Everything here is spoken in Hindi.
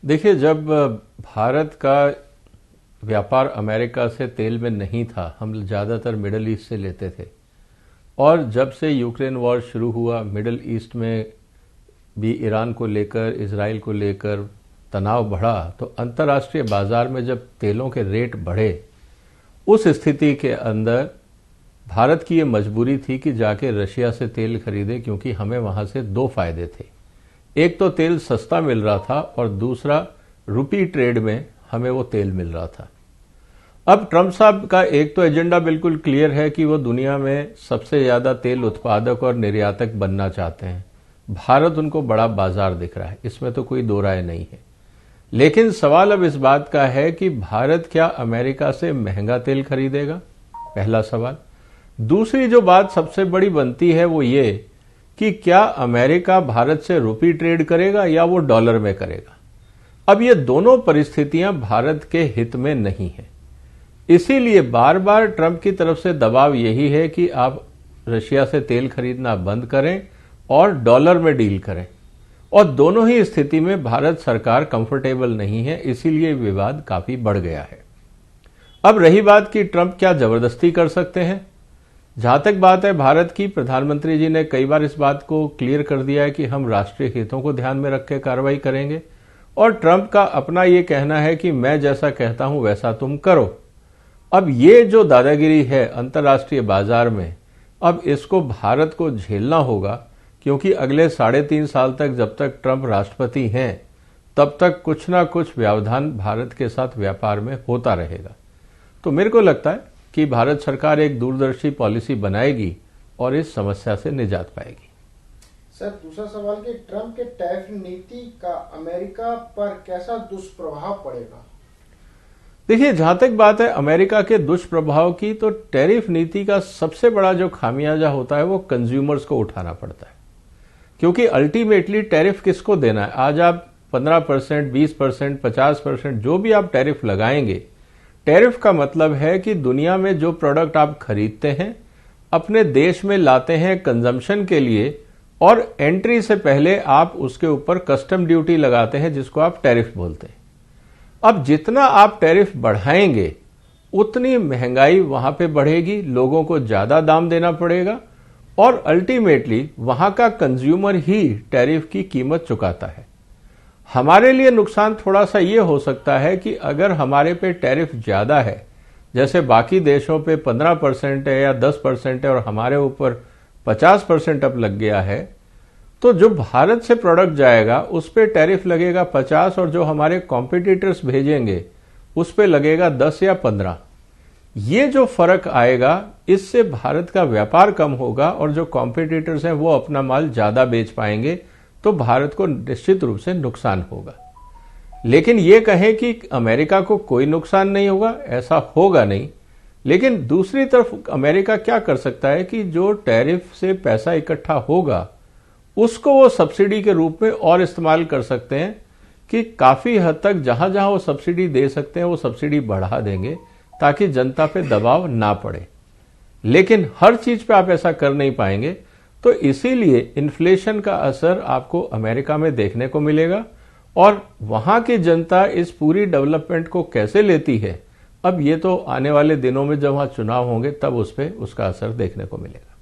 देखिए, जब भारत का व्यापार अमेरिका से तेल में नहीं था, हम ज़्यादातर मिडल ईस्ट से लेते थे। और जब से यूक्रेन वॉर शुरू हुआ, मिडल ईस्ट में भी ईरान को लेकर, इजराइल को लेकर तनाव बढ़ा, तो अंतर्राष्ट्रीय बाजार में जब तेलों के रेट बढ़े, उस स्थिति के अंदर भारत की ये मजबूरी थी कि जाके रशिया से तेल खरीदे, क्योंकि हमें वहां से दो फायदे थे। एक तो तेल सस्ता मिल रहा था और दूसरा रुपी ट्रेड में हमें वो तेल मिल रहा था। अब ट्रंप साहब का एक तो एजेंडा बिल्कुल क्लियर है कि वो दुनिया में सबसे ज्यादा तेल उत्पादक और निर्यातक बनना चाहते हैं। भारत उनको बड़ा बाजार दिख रहा है, इसमें तो कोई दो राय नहीं है। लेकिन सवाल अब इस बात का है कि भारत क्या अमेरिका से महंगा तेल खरीदेगा, पहला सवाल। दूसरी जो बात सबसे बड़ी बनती है वो ये कि क्या अमेरिका भारत से रुपी ट्रेड करेगा या वो डॉलर में करेगा। अब ये दोनों परिस्थितियां भारत के हित में नहीं है। इसीलिए बार बार ट्रंप की तरफ से दबाव यही है कि आप रशिया से तेल खरीदना बंद करें और डॉलर में डील करें। और दोनों ही स्थिति में भारत सरकार कंफर्टेबल नहीं है, इसीलिए विवाद काफी बढ़ गया है। अब रही बात कि ट्रंप क्या जबरदस्ती कर सकते हैं। जहां तक बात है भारत की, प्रधानमंत्री जी ने कई बार इस बात को क्लियर कर दिया है कि हम राष्ट्रीय हितों को ध्यान में रख के कार्रवाई करेंगे। और ट्रंप का अपना ये कहना है कि मैं जैसा कहता हूं वैसा तुम करो। अब ये जो दादागिरी है अंतर्राष्ट्रीय बाजार में, अब इसको भारत को झेलना होगा, क्योंकि अगले 3.5 साल तक जब तक ट्रंप राष्ट्रपति हैं, तब तक कुछ ना कुछ व्यवधान भारत के साथ व्यापार में होता रहेगा। तो मेरे को लगता है कि भारत सरकार एक दूरदर्शी पॉलिसी बनाएगी और इस समस्या से निजात पाएगी। सर, दूसरा सवाल कि ट्रंप के टैरिफ नीति का अमेरिका पर कैसा दुष्प्रभाव पड़ेगा। देखिए, जहां तक बात है अमेरिका के दुष्प्रभाव की, तो टैरिफ नीति का सबसे बड़ा जो खामियाजा होता है वो कंज्यूमर्स को उठाना पड़ता है। क्योंकि अल्टीमेटली टैरिफ किसको देना है। आज आप 15%, 20%, 50% जो भी आप टैरिफ लगाएंगे, टैरिफ का मतलब है कि दुनिया में जो प्रोडक्ट आप खरीदते हैं, अपने देश में लाते हैं कंजम्पशन के लिए, और एंट्री से पहले आप उसके ऊपर कस्टम ड्यूटी लगाते हैं, जिसको आप टैरिफ बोलते हैं। अब जितना आप टैरिफ बढ़ाएंगे उतनी महंगाई वहां पे बढ़ेगी, लोगों को ज्यादा दाम देना पड़ेगा, और अल्टीमेटली वहां का कंज्यूमर ही टैरिफ की कीमत चुकाता है। हमारे लिए नुकसान थोड़ा सा ये हो सकता है कि अगर हमारे पे टैरिफ ज्यादा है, जैसे बाकी देशों पे 15% है या 10% है और हमारे ऊपर 50% अब लग गया है, तो जो भारत से प्रोडक्ट जाएगा उस पे टैरिफ लगेगा 50, और जो हमारे कॉम्पिटिटर्स भेजेंगे उस पे लगेगा 10 या 15। ये जो फर्क आएगा, इससे भारत का व्यापार कम होगा और जो कॉम्पिटिटर्स हैं वो अपना माल ज्यादा बेच पाएंगे, तो भारत को निश्चित रूप से नुकसान होगा। लेकिन ये कहें कि अमेरिका को कोई नुकसान नहीं होगा, ऐसा होगा नहीं। लेकिन दूसरी तरफ अमेरिका क्या कर सकता है कि जो टैरिफ से पैसा इकट्ठा होगा उसको वो सब्सिडी के रूप में और इस्तेमाल कर सकते हैं, कि काफी हद तक जहां जहां वो सब्सिडी दे सकते हैं वो सब्सिडी बढ़ा देंगे, ताकि जनता पे दबाव ना पड़े। लेकिन हर चीज पे आप ऐसा कर नहीं पाएंगे, तो इसीलिए इन्फ्लेशन का असर आपको अमेरिका में देखने को मिलेगा। और वहां की जनता इस पूरी डेवलपमेंट को कैसे लेती है, अब ये तो आने वाले दिनों में जब वहां चुनाव होंगे तब उस पर उसका असर देखने को मिलेगा।